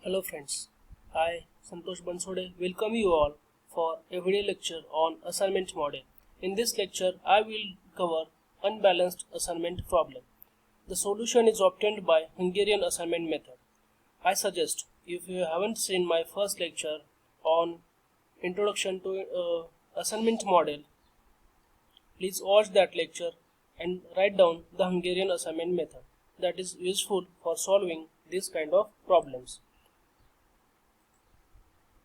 Hello friends, I Santosh Bansode welcome you all for a video lecture on assignment model. In this lecture I will cover unbalanced assignment problem. The solution is obtained by Hungarian assignment method. I suggest if you haven't seen my first lecture on introduction to assignment model, please watch that lecture and write down the Hungarian assignment method that is useful for solving this kind of problems.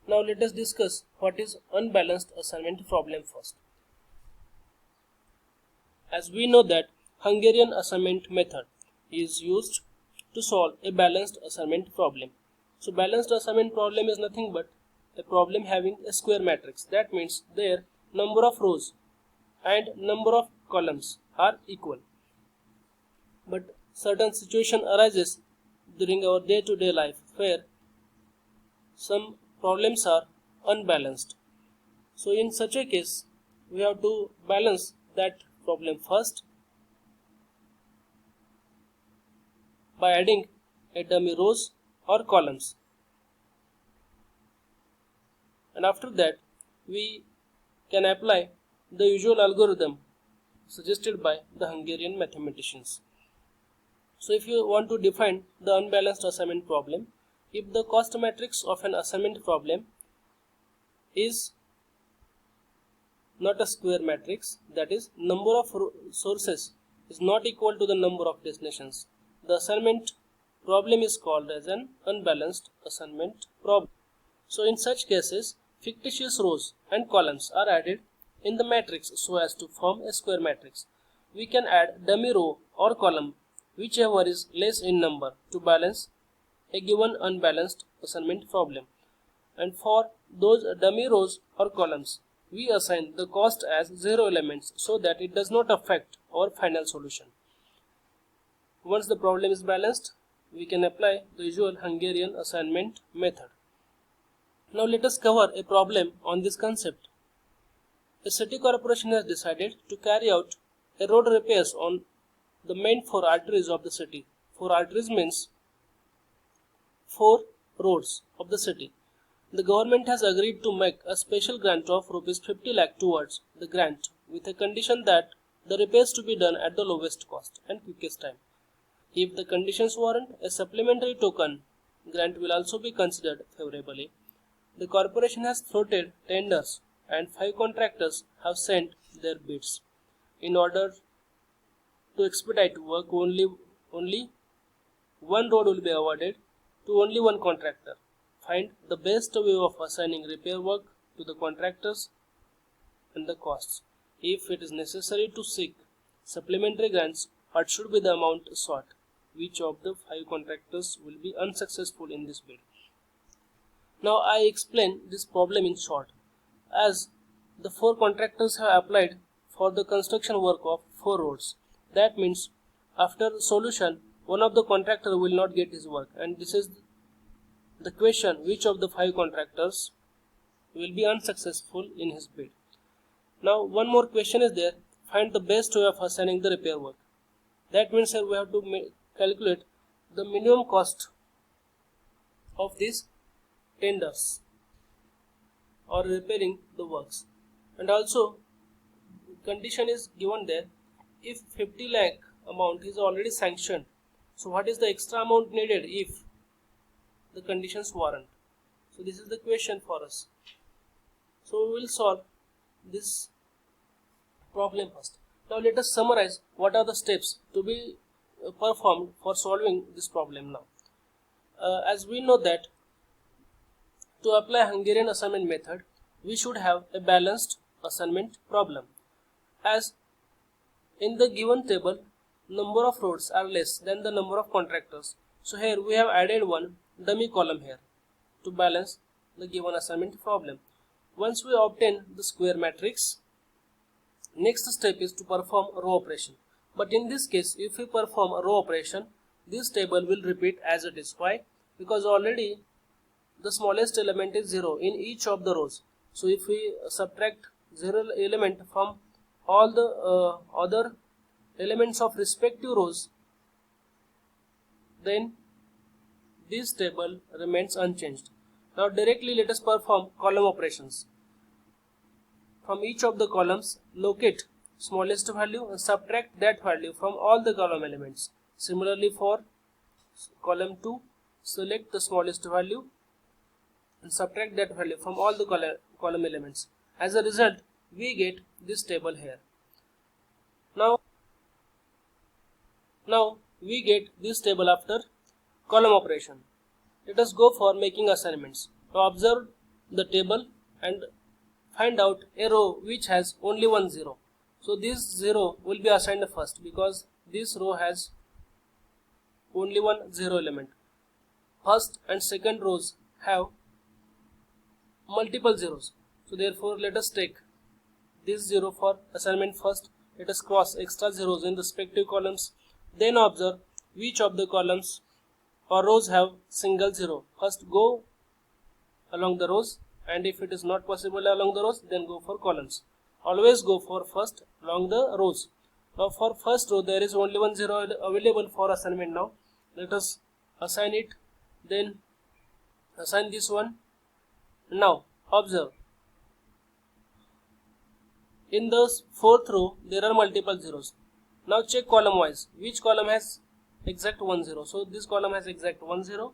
Now let us discuss what is unbalanced assignment problem first. As we know that Hungarian assignment method is used to solve a balanced assignment problem. So balanced assignment problem is nothing but a problem having a square matrix. That means their number of rows and number of columns are equal. But certain situation arises during our day-to-day life where some problems are unbalanced. So in such a case, we have to balance that problem first by adding a dummy rows or columns. And after that, we can apply the usual algorithm suggested by the Hungarian mathematicians. So if you want to define the unbalanced assignment problem, if the cost matrix of an assignment problem is not a square matrix, that is number of sources is not equal to the number of destinations, the assignment problem is called as an unbalanced assignment problem. So in such cases, fictitious rows and columns are added in the matrix so as to form a square matrix. We can add dummy row or column whichever is less in number to balance a given unbalanced assignment problem. And for those dummy rows or columns, we assign the cost as 0 elements so that it does not affect our final solution. Once the problem is balanced, we can apply the usual Hungarian assignment method. Now let us cover a problem on this concept. A city corporation has decided to carry out a road repairs on the main 4 arteries of the city. 4 arteries means 4 roads of the city. The government has agreed to make a special grant of rupees 50 lakh towards the grant with a condition that the repairs to be done at the lowest cost and quickest time. If the conditions warrant, a supplementary token grant will also be considered favorably. The corporation has floated tenders and 5 contractors have sent their bids. In order to expedite work, only one road will be awarded to only one contractor. Find the best way of assigning repair work to the contractors and the costs. If it is necessary to seek supplementary grants, what should be the amount sought? Which of the 5 contractors will be unsuccessful in this bid? Now I explain this problem in short. As the 4 contractors have applied for the construction work of 4 roads, that means after solution, one of the contractor will not get his work, and this is the question: which of the 5 contractors will be unsuccessful in his bid? Now one more question is there: find the best way of assigning the repair work. That means we have to calculate the minimum cost of these tenders or repairing the works. And also condition is given there: if 50 lakh amount is already sanctioned, so what is the extra amount needed if the conditions warrant? So this is the question for us. So we will solve this problem first. Now let us summarize what are the steps to be performed for solving this problem now. As we know that to apply Hungarian assignment method, we should have a balanced assignment problem. As in the given table, number of roads are less than the number of contractors. So here we have added one dummy column here to balance the given assignment problem. Once we obtain the square matrix, next step is to perform row operation. But in this case, if we perform a row operation, this table will repeat as it is. Why? Because already the smallest element is 0 in each of the rows. So if we subtract 0 element from all the other elements of respective rows, then this table remains unchanged. Now directly let us perform column operations. From each of the columns, locate smallest value and subtract that value from all the column elements. Similarly for column 2, select the smallest value and subtract that value from all the column elements. As a result, we get this table here. Now we get this table after column operation. Let us go for making assignments. Now observe the table and find out a row which has only one 0. So this 0 will be assigned first because this row has only one 0 element. First and second rows have multiple zeros. So therefore let us take this 0 for assignment first. Let us cross extra zeros in respective columns. Then observe which of the columns or rows have single 0. First go along the rows, and if it is not possible along the rows, then go for columns. Always go for first along the rows. Now for first row there is only one 0 available for assignment. Now let us assign it, then assign this one. Now observe, in the fourth row there are multiple zeros. Now check column wise which column has exact 1 0. So this column has exact 1 0,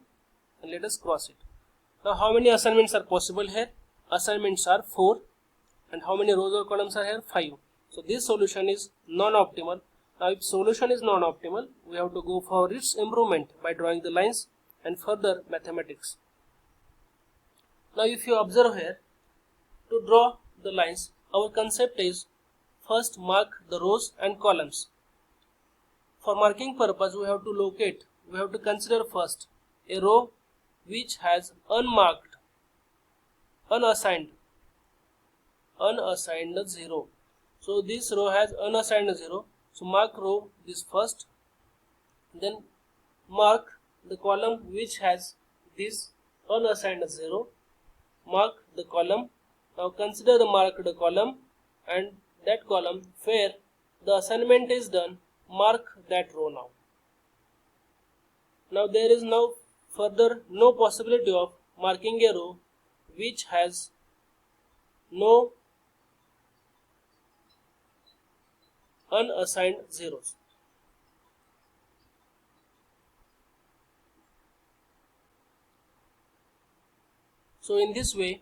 and let us cross it. Now how many assignments are possible here? Assignments are 4, and how many rows or columns are here? 5. So this solution is non-optimal. Now if solution is non-optimal, we have to go for its improvement by drawing the lines and further mathematics. Now if you observe here, to draw the lines, our concept is first mark the rows and columns. For marking purpose, we have to consider first a row which has unmarked, unassigned 0. So this row has unassigned 0. So mark row this first, then mark the column which has this unassigned 0. Mark the column. Now consider the marked column, and that column where the assignment is done, mark that row now. Now there is now further no possibility of marking a row which has no unassigned zeros. So in this way,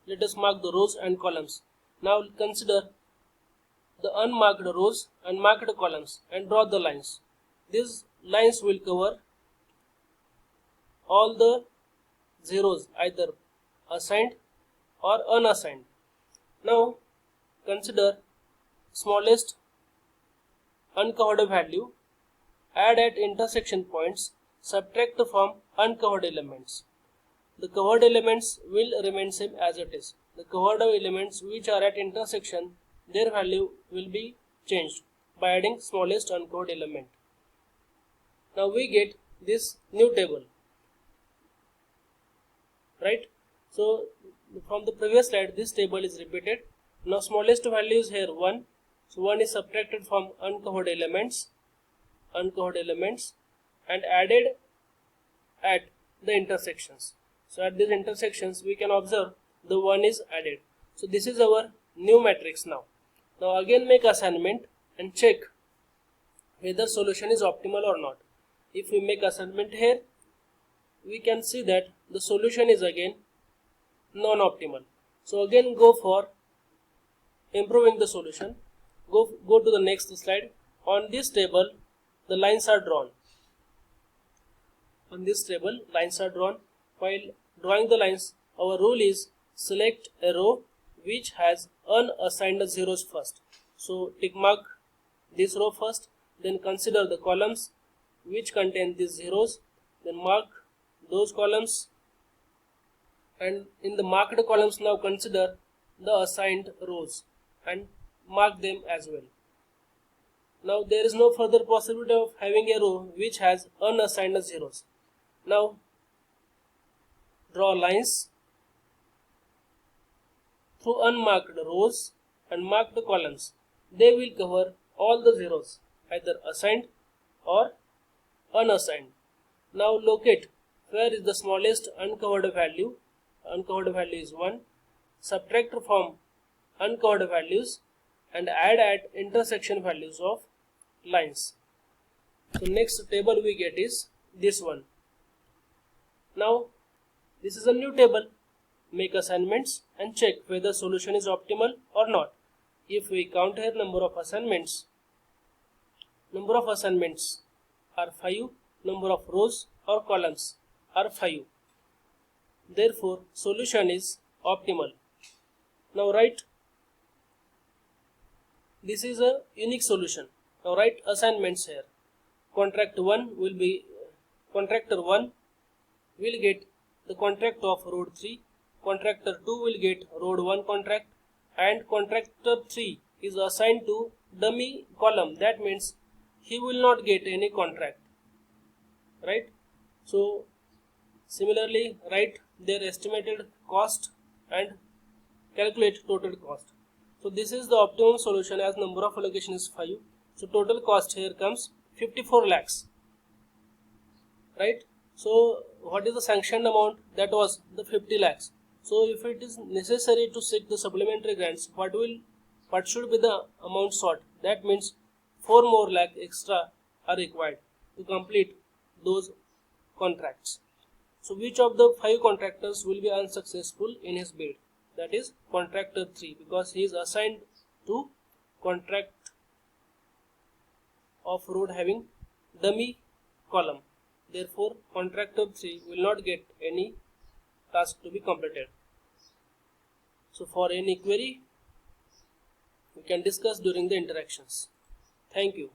let us mark the rows and columns. Now consider the unmarked rows and marked columns and draw the lines. These lines will cover all the zeros, either assigned or unassigned. Now consider smallest uncovered value, add at intersection points, subtract from uncovered elements. The covered elements will remain same as it is. The covered elements which are at intersection, their value will be changed by adding smallest uncovered element. Now we get this new table, right? So from the previous slide, this table is repeated. Now smallest value is here 1. So 1 is subtracted from uncovered elements and added at the intersections. So at these intersections we can observe the 1 is added. So this is our new matrix now. Now again make assignment and check whether solution is optimal or not. If we make assignment here, we can see that the solution is again non-optimal. So again go for improving the solution. Go to the next slide. On this table the lines are drawn. On this table lines are drawn. While drawing the lines, our rule is select a row which has unassigned zeros first. So tick mark this row first, then consider the columns which contain these zeros, then mark those columns, and in the marked columns now consider the assigned rows and mark them as well. Now there is no further possibility of having a row which has unassigned zeros. Now draw lines through unmarked rows and marked columns. They will cover all the zeros, either assigned or unassigned. Now locate where is the smallest uncovered value. Uncovered value is 1. Subtract from uncovered values and add at intersection values of lines. So next table we get is this one. Now this is a new table. Make assignments and check whether solution is optimal or not. If we count here number of assignments are 5, number of rows or columns are 5. Therefore solution is optimal. Now write, this is a unique solution. Now write assignments here. Contractor 1 will get the contract of road 3. Contractor 2 will get road 1 contract, and contractor 3 is assigned to dummy column. That means he will not get any contract, right? So similarly write their estimated cost and calculate total cost. So this is the optimum solution as number of allocation is 5. So total cost here comes 54 lakhs, right? So what is the sanctioned amount? That was the 50 lakhs. So if it is necessary to seek the supplementary grants, what should be the amount sought? That means 4 more lakh extra are required to complete those contracts. So which of the 5 contractors will be unsuccessful in his bid? That is contractor 3, because he is assigned to contract of road having dummy column. Therefore contractor 3 will not get any task to be completed. So for any query we can discuss during the interactions. Thank you.